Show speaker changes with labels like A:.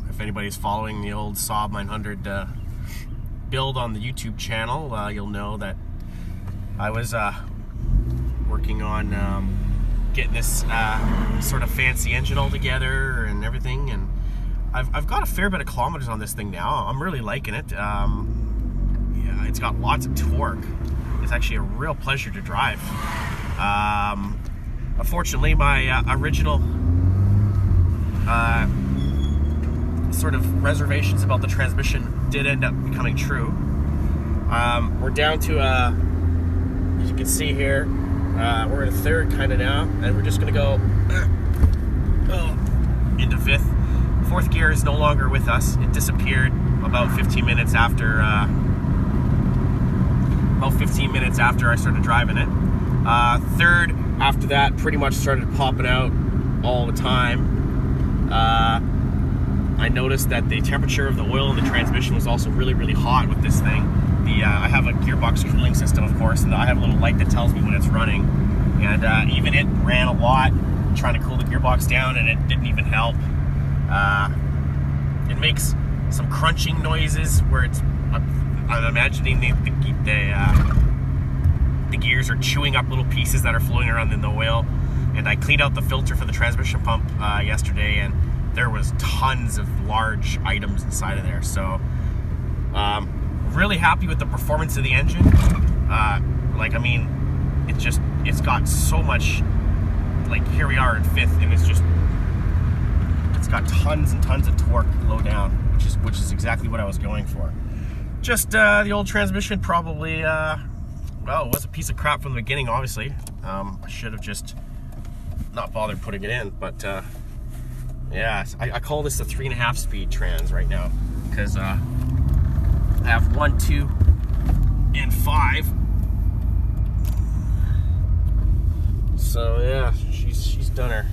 A: If anybody's following the old Saab 900 build on the YouTube channel, you'll know that I was working on getting this sort of fancy engine all together and everything, and I've got a fair bit of kilometers on this thing now. I'm really liking it. Yeah, it's got lots of torque. It's actually a real pleasure to drive. Unfortunately, my original sort of reservations about the transmission did end up becoming true. We're down to, as you can see here, we're in third kind of now, and we're just going to go into fifth. Fourth gear is no longer with us. It disappeared about 15 minutes after I started driving it. Third, after that, pretty much started popping out all the time. I noticed that the temperature of the oil in the transmission was also really, really hot with this thing. I have a gearbox cooling system, of course, and I have a little light that tells me when it's running. And even it ran a lot trying to cool the gearbox down, and it didn't even help. It makes some crunching noises where it's, I'm imagining the gears are chewing up little pieces that are floating around in the oil. And I cleaned out the filter for the transmission pump yesterday, and there was tons of large items inside of there. So really happy with the performance of the engine. It's got so much, here we are in fifth, and it's got tons and tons of torque low down, which is exactly what I was going for. Just the old transmission probably, well, it was a piece of crap from the beginning, obviously. I should have just not bothered putting it in, but yeah, I call this the 3.5 speed trans right now, because I have 1, 2, and 5. So yeah, she's done her.